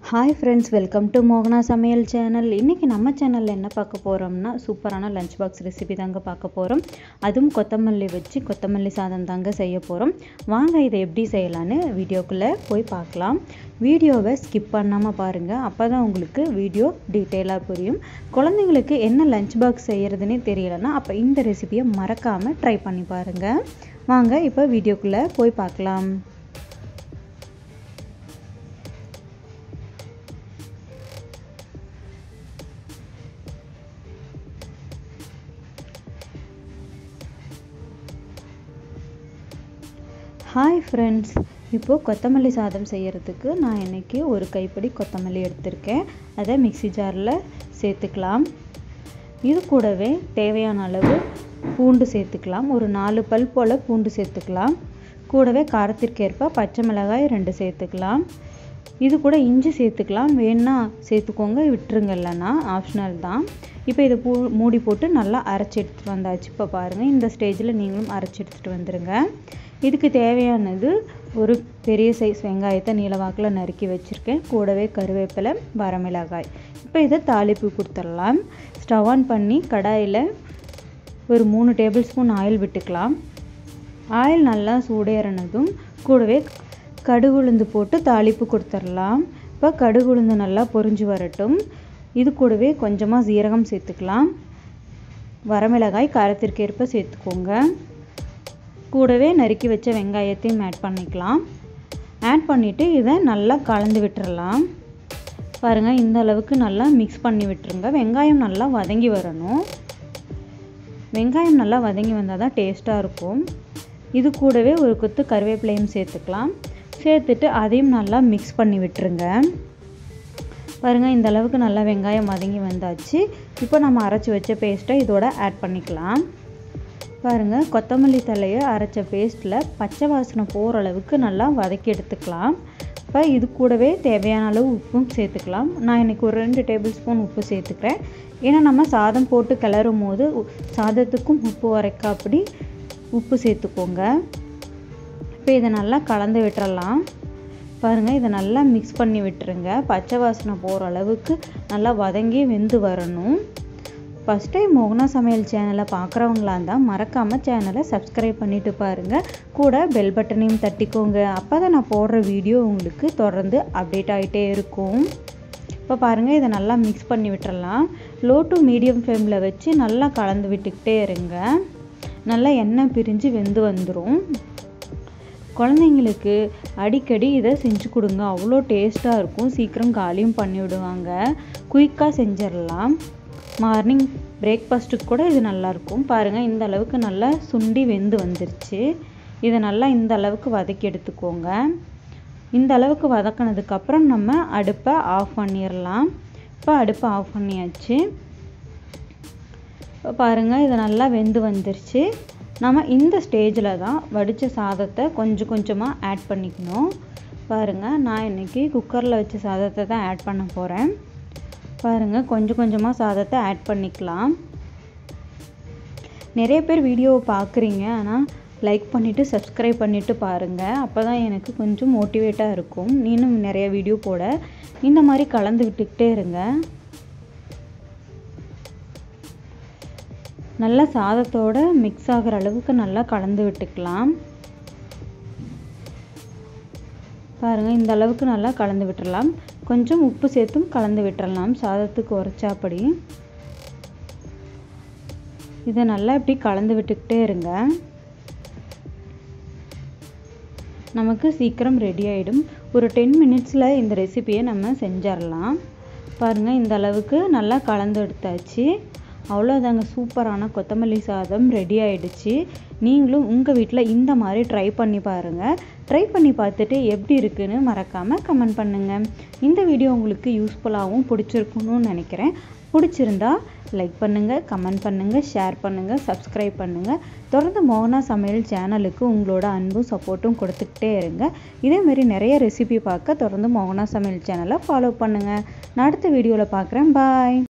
Hi friends, welcome to மோகனா சமையல் channel. இன்றைக்கி நம்ம சேனலில் என்ன பார்க்க போகிறோம்னா சூப்பரான லஞ்ச் பாக்ஸ் ரெசிபி தாங்க பார்க்க போகிறோம். அதுவும் கொத்தமல்லி வச்சு கொத்தமல்லி சாதம் தாங்க செய்ய போகிறோம். வாங்க இதை எப்படி செய்யலான்னு வீடியோக்குள்ளே போய் பார்க்கலாம். வீடியோவை ஸ்கிப் பண்ணாமல் பாருங்கள், அப்போ தான் உங்களுக்கு வீடியோ டீட்டெயிலாக புரியும். குழந்தைங்களுக்கு என்ன லஞ்ச் பாக்ஸ் செய்கிறதுனே தெரியலன்னா அப்போ இந்த ரெசிபியை மறக்காமல் ட்ரை பண்ணி பாருங்கள். வாங்க இப்போ வீடியோக்குள்ளே போய் பார்க்கலாம். ஹாய் ஃப்ரெண்ட்ஸ், இப்போது கொத்தமல்லி சாதம் செய்கிறதுக்கு நான் இன்றைக்கி ஒரு கைப்பிடி கொத்தமல்லி எடுத்திருக்கேன். அதை மிக்ஸி ஜாரில் சேர்த்துக்கலாம். இது கூடவே தேவையான அளவு பூண்டு சேர்த்துக்கலாம். ஒரு 4 பல் போல் பூண்டு சேர்த்துக்கலாம். கூடவே காரத்திற்கேற்ப பச்சை மிளகாய் 2 சேர்த்துக்கலாம். இது கூட இஞ்சி சேர்த்துக்கலாம். வேணா சேர்த்துக்கோங்க, விட்டுருங்க, இல்லைன்னா ஆப்ஷனல் தான். இப்போ இதை மூடி போட்டு நல்லா அரைச்சி எடுத்துகிட்டு வந்தாச்சு. இப்போ பாருங்கள், இந்த ஸ்டேஜில் நீங்களும் அரைச்சி எடுத்துகிட்டு வந்துடுங்க. இதுக்கு தேவையானது ஒரு பெரிய சைஸ் வெங்காயத்தை நீளவாக்கில் நறுக்கி வச்சுருக்கேன். கூடவே கருவேப்பிலை, வரமிளகாய். இப்போ இதை தாளிப்பு கொடுத்துடலாம். ஸ்டவ் ஆன் பண்ணி கடாயில் ஒரு 3 டேபிள் ஸ்பூன் ஆயில் விட்டுக்கலாம். ஆயில் நல்லா சூடேறினதும் கூடவே கடுகு உளுந்து போட்டு தாளிப்பு கொடுத்துடலாம். இப்போ கடுகு உளுந்து நல்லா பொரிஞ்சு வரட்டும். இது கூடவே கொஞ்சமாக சீரகம் சேர்த்துக்கலாம். வரமிளகாய் காரத்திற்கேற்ப சேர்த்துக்கோங்க. கூடவே நறுக்கி வச்ச வெங்காயத்தையும் ஆட் பண்ணிக்கலாம். ஆட் பண்ணிவிட்டு இதை நல்லா கலந்து விட்டுறலாம். பாருங்கள், இந்த அளவுக்கு நல்லா மிக்ஸ் பண்ணி விட்டுருங்க. வெங்காயம் நல்லா வதங்கி வரணும். வெங்காயம் நல்லா வதங்கி வந்தால் தான் டேஸ்ட்டாக இருக்கும். இது கூடவே ஒரு கொத்து கருவேப்பிலையும் சேர்த்துக்கலாம். சேர்த்துட்டு அதையும் நல்லா மிக்ஸ் பண்ணி விட்டுருங்க. பாருங்கள், இந்த அளவுக்கு நல்லா வெங்காயம் வதங்கி வந்தாச்சு. இப்போ நம்ம அரைச்சி வச்ச பேஸ்ட்டை இதோட ஆட் பண்ணிக்கலாம். பாருங்கள், கொத்தமல்லி தழையை அரைச்ச பேஸ்ட்டில் பச்சை வாசனை போகிற அளவுக்கு நல்லா வதக்கி எடுத்துக்கலாம். இப்போ இது கூடவே தேவையான அளவு உப்பும் சேர்த்துக்கலாம். நான் இன்றைக்கி ஒரு 2 டேபிள் ஸ்பூன் உப்பு சேர்த்துக்கிறேன். ஏன்னா நம்ம சாதம் போட்டு கிளறும் போது சாதத்துக்கும் உப்பு அப்படி உப்பு சேர்த்துக்கோங்க. இப்போ இதை நல்லா கலந்து விட்டுறலாம். பாருங்கள், இதை நல்லா மிக்ஸ் பண்ணி விட்டுருங்க. பச்சை வாசனை போகிற அளவுக்கு நல்லா வதங்கி வெந்து வரணும். ஃபஸ்ட் டைம் மோகனா சமையல் சேனலை பார்க்குறவங்களா இருந்தால் மறக்காமல் சேனலை சப்ஸ்கிரைப் பண்ணிவிட்டு பாருங்கள். கூட பெல் பட்டனையும் தட்டிக்கோங்க. அப்போ தான் நான் போடுற வீடியோ உங்களுக்கு தொடர்ந்து அப்டேட் ஆகிட்டே இருக்கும். இப்போ பாருங்கள், இதை நல்லா மிக்ஸ் பண்ணி விட்டுறலாம். லோ டு மீடியம் ஃப்ளேமில் வச்சு நல்லா கலந்து விட்டுக்கிட்டே இருங்க. நல்லா எண்ணெய் பிரிஞ்சு வெந்து வந்துடும். குழந்தைங்களுக்கு அடிக்கடி இதை செஞ்சு கொடுங்க, அவ்வளோ டேஸ்ட்டாக இருக்கும். சீக்கிரம் காலியும் பண்ணி விடுவாங்க. குயிக்காக செஞ்சிடலாம். மார்னிங் பிரேக்ஃபாஸ்ட்டுக்கு கூட இது நல்லாயிருக்கும். பாருங்கள், இந்த அளவுக்கு நல்லா சுண்டி வெந்து வந்துருச்சு. இதை நல்லா இந்த அளவுக்கு வதக்கி எடுத்துக்கோங்க. இந்த அளவுக்கு வதக்கினதுக்கப்புறம் நம்ம அடுப்பை ஆஃப் பண்ணிடலாம். இப்போ அடுப்பை ஆஃப் பண்ணியாச்சு. இப்போ பாருங்கள், இது நல்லா வெந்து வந்துருச்சு. நம்ம இந்த ஸ்டேஜில் தான் வடித்த சாதத்தை கொஞ்சம் கொஞ்சமாக ஆட் பண்ணிக்கணும். பாருங்கள், நான் இன்றைக்கி குக்கரில் வச்ச சாதத்தை தான் ஆட் பண்ண போகிறேன். பாருங்கள், கொஞ்சம் கொஞ்சமாக சாதத்தை ஆட் பண்ணிக்கலாம். நிறைய பேர் வீடியோவை பார்க்குறீங்க, ஆனால் லைக் பண்ணிவிட்டு சப்ஸ்கிரைப் பண்ணிவிட்டு பாருங்கள். அப்போ தான் எனக்கு கொஞ்சம் மோட்டிவேட்டாக இருக்கும். இன்னும் நிறைய வீடியோ போட. இந்த மாதிரி கலந்து விட்டுக்கிட்டே இருங்க. நல்லா சாதத்தோடு மிக்ஸ் ஆகிற அளவுக்கு நல்லா கலந்து விட்டுக்கலாம். பாருங்கள், இந்த அளவுக்கு நல்லா கலந்து விட்டுறலாம். கொஞ்சம் உப்பு சேர்த்தும் கலந்து விட்டுறலாம், சாதத்துக்கு உரைச்சாப்படி. இதை நல்லா இப்படி கலந்து விட்டுக்கிட்டே இருங்க. நமக்கு சீக்கிரம் ரெடி ஆகிடும். ஒரு 10 மினிட்ஸில் இந்த ரெசிபியை நம்ம செஞ்சிடலாம். பாருங்கள், இந்த அளவுக்கு நல்லா கலந்து எடுத்தாச்சு. அவ்வளோதாங்க, சூப்பரான கொத்தமல்லி சாதம் ரெடி ஆகிடுச்சு. நீங்களும் உங்கள் வீட்டில் இந்த மாதிரி ட்ரை பண்ணி பாருங்கள். ட்ரை பண்ணி பார்த்துட்டு எப்படி இருக்குன்னு மறக்காமல் கமெண்ட் பண்ணுங்கள். இந்த வீடியோ உங்களுக்கு யூஸ்ஃபுல்லாகவும் பிடிச்சிருக்கணும்னு நினைக்கிறேன். பிடிச்சிருந்தா லைக் பண்ணுங்கள், கமெண்ட் பண்ணுங்கள், ஷேர் பண்ணுங்கள், சப்ஸ்கிரைப் பண்ணுங்கள். தொடர்ந்து மோகனா சமையல் சேனலுக்கு உங்களோட அன்பும் சப்போர்ட்டும் கொடுத்துக்கிட்டே இருங்க. இதேமாரி நிறைய ரெசிபி பார்க்க தொடர்ந்து மோகனா சமையல் சேனலை ஃபாலோ பண்ணுங்கள். நான் அடுத்த வீடியோவில் பார்க்குறேன். பாய்.